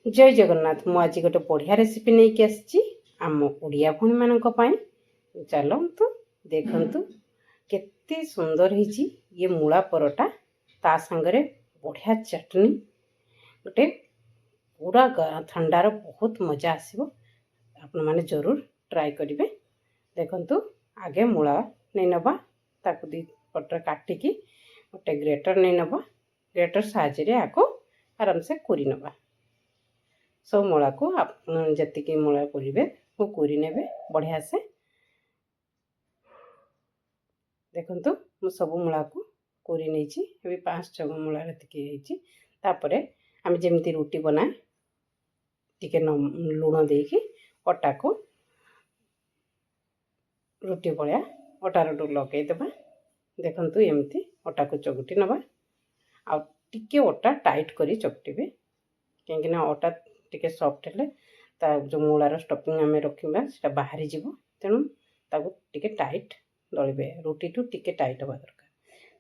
जय जगन्नाथ। मु आज गोटे बढ़िया रेसिपी नहीं कि आसी आम ओडिया भूणी मान चलतु देखु केते सुंदर होइछि ये मूला परोटा ता संगरे बढ़िया चटनी गोटे पूरा ठंडार बहुत मजा आसीबो। आपण माने जरूर ट्राई करिवे। देखंतु आगे मूला नहीं नबा ताकु दी पटर काटिकी गोटे ग्रेटर नहीं नबा। ग्रेटर साहाय्य आको आराम से कुरी नबा। सब मूला को आप जतिकी मूला करेंगे वो कुरी ने बढ़िया से। देखंतु मु सब मूला को कुरी नहीं 5-6 मूला तापर आम जमी रुटी बना टिके लुण देकी अटा को रुटी भाया अटा रोट लगेदेबा। देखंतु एमती अटा को चगुटी नबा आ टिके अटा टाइट करी चकटिबे कहीं अटा टिके सॉफ्ट हेले ता जो मूलार स्टफिंग आम रखा से बाहरी जीव। तेणु ताकू टिके टाइट दलिबे रुटी टू टिके टाइट हवा दरकार।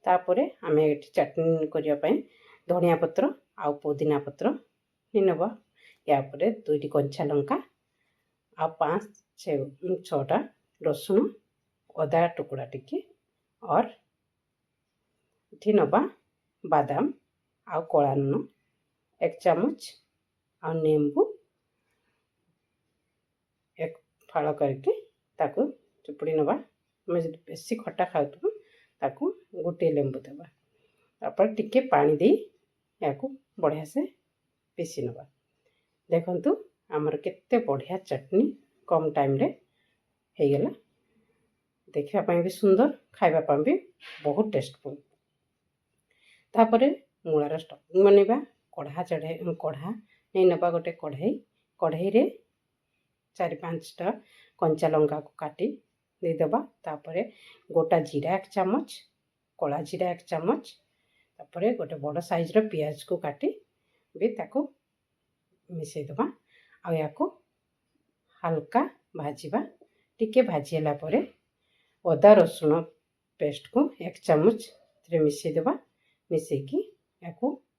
तापर आम ये चटनी करने धनिया पत्र आउ पुदीना पत्र नहीं नवा। यापर 2टी कंचा लंका आ 5-6टा रसुण अदा टुकड़ा टिके और इठी नवा बादाम आउ कला नून 1 चामच आ नींबू 1 फाड़ करके ताकू चुपुड़ी नवा। बेसी खट्टा खाऊ ताकू गोटे लेंबू देवा। तापर टिके पानी दे या बढ़िया से पीसी नवा। देखंतु आमर केते बढ़िया चटनी कम टाइम रे हो गला। देखा भी सुंदर खाइबा भी बहुत टेस्टफुल। तापर मूलार स्टफिंग बनवा कढ़ा कढ़ा नहीं नवा। गोटे कढ़ाई रे 4-5टा कंचा लंका को काटी देदेबा। तापर गोटा जीरा 1 चामच कला जीरा 1 चामच तापर गोटे बड़ साइज रो प्याज को काटी भी ताको मिसईदेबा। आ या हल्का भाजवा टिके भाजीला परे अदा रसुण पेस्ट को 1 चामच मिसईदेबा। मिसेकी या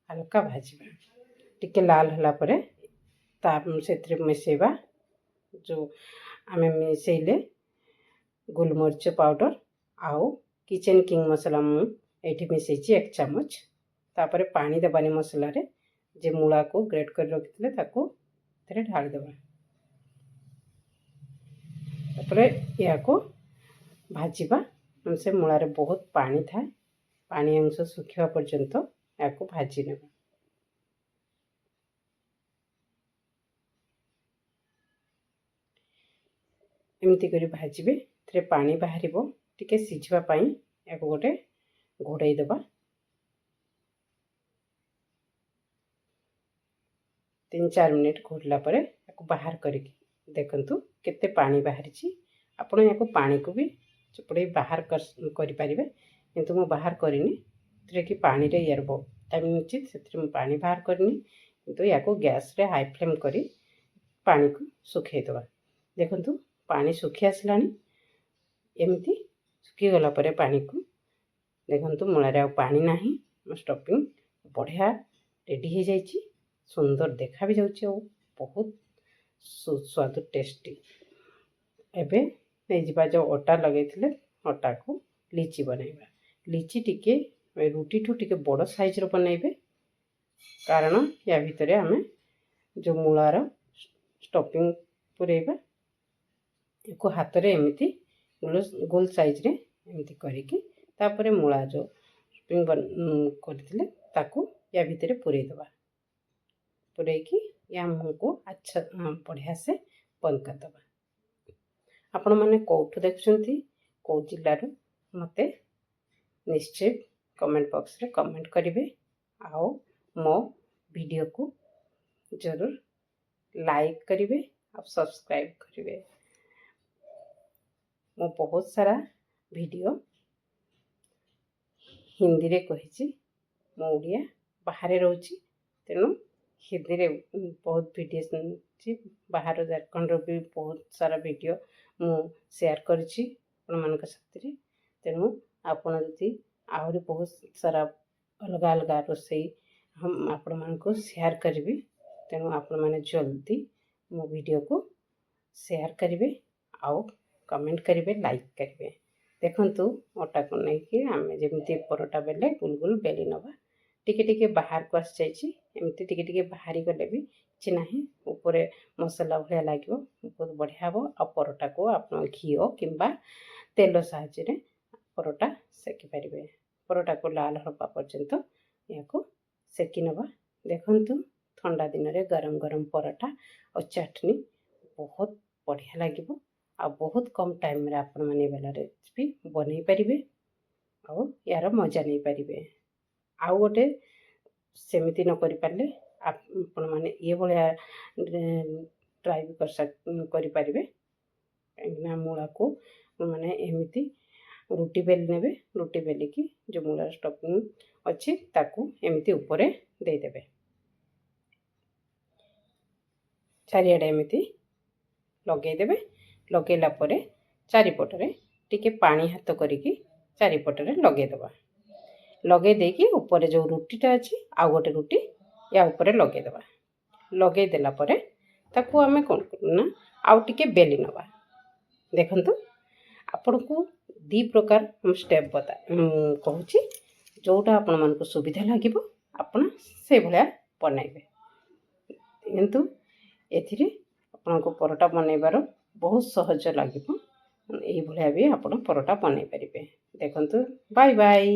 हल्का भाजवा टिके लाल होला परे से मिसेबा जो आम मिसेले गोलमरीच पाउडर आउ किचन किंग मसला मुझे मिसई 1 चामच। तापर पानी देवानी मसला रे जे मूला को ग्रेट कर रखिले ताको ढाल देवा। तापर या भाजवा से मूला रे बहुत पानी थाए पानी अंश सुखा पर्यंत या भाजी ने। एमती करी भाजबे थे पानी बाहर टिके सिझापी या गोटे घोड़ई देवा। 3-4 मिनिट घोड़ला परे या बाहर करके देखंतु केते पानी बाहरी। आपण या पानी को भी चुपड़े बाहर कर पारिबे किंतु मु बाहर करनी थे कि पानी रे यार टाइम निश्चित से पानी बाहर करनी किंतु या गैस रे हाई फ्लेम करी पानी को सुखई देवा। देखंतु पानी सुखी आसला एमती सुखी गला परे पानी को देखंतु मूलारे आ पानी नाही। स्टफिंग बढ़िया रेडी हो जाइए सुंदर देखा भी जाउछि और बहुत सुस्वादु टेस्टी। एबे नहीं जो अटा लगे अटा को लिची बनैबा। लिची टिके रुटी ठू टिके बड़ साइज रो बनैबे कारण या भितर आम जो मूलार स्टफिंग पुरेबा को हाथ रे एमती गोल साइज रे एमती करिकी तापर मूला जो स्टफिंग करथिले ताकू या भितर पुरे देबा। पुरेकी या मुँह को अच्छा बढ़िया से बंद कर देबा। आपण माने कोठु देखुछंती को जिल्लारू मते निश्चय कमेंट बॉक्स रे कमेंट करिवे। आओ मो वीडियो को जरूर लाइक करिवे और सब्सक्राइब करिवे। मो बहुत सारा वीडियो हिंदी रे कहिछि। मो ओडिया बाहर रोची तेणु हिंदी रे बहुत वीडियो बाहर झारखंड रो भी बहुत सारा वीडियो मु शेयर करछि आपण मानक साथी। तेणु आपण जदि आहरी बहुत सारा अलग अलग रोसई हम आपण मानक शेयर करिवि तेणु आपने जल्दी मो वीडियो को शेयर करेंगे आउ कमेंट करेंगे लाइक करेंगे। देखंतु अटा को लेकिन आम जमी परोटा बेले गुल गुल बेली नवा टिके टिके बाहर को आसी जाइए एमती टिके टिके बाहरी गले भी କିଛି ନାହିଁ ଉପରେ ମସଲା ଭଳିଆ ଲାଗିବ ବହୁତ ବଢ଼ିଆ ହେବ। ଆଉ ପରଟାକୁ ଆପଣ ଘିଅ କିମ୍ବା ତେଲ ସାହାଯ୍ୟରେ ପରଟା ସେକି ପାରିବେ। ପରଟାକୁ ଲାଲ ହେବା ପର୍ଯ୍ୟନ୍ତ ଏହାକୁ ସେକି ନେବା। ଦେଖନ୍ତୁ ଥଣ୍ଡା ଦିନରେ ଗରମ ଗରମ ପରଟା ଆଉ ଚଟଣି ବହୁତ ବଢ଼ିଆ ଲାଗିବ ଆଉ ବହୁତ କମ୍ ଟାଇମ୍ରେ ଆପଣମାନେ ଏଇ ରେସିପି ବନେଇ ପାରିବେ ଆଉ ୟାର ମଜା ନେଇପାରିବେ। ଆଉ ଗୋଟେ ସେମିତି ନ କରିପାରିଲେ ଆପଣମାନେ ये भाया ट्राए भी करें कहीं मूला को मैंने एमती रुटी बेली ने रुटी बेलिकी जो मूला स्टफिंग अच्छी ताकू एमती ऊपर देदेवे चारिआडे एमती लगेदेवे। लगेला परे चारिपटरे टिके पानी हाथ करिकी चारिपटरे लगेदबा। लगे देकी ऊपर जो रुटीटा अच्छी आउ गोटे रुटी या ऊपर लगेदबा। लगे देला परे ताकू आमे कौन करना आउ टिके बेली नवा। देखंतु आपण को दी प्रकार हम स्टेप बता कहूची जोटा आपण मन को सुविधा लागिबो आपण से भलिया बनाइबे। किंतु एथिरे आपण को परोटा बनैबार बहुत सहज लागिबो। एही भलिया भी आपण परोटा बनाई परिबे। देखंतु बाय बाय।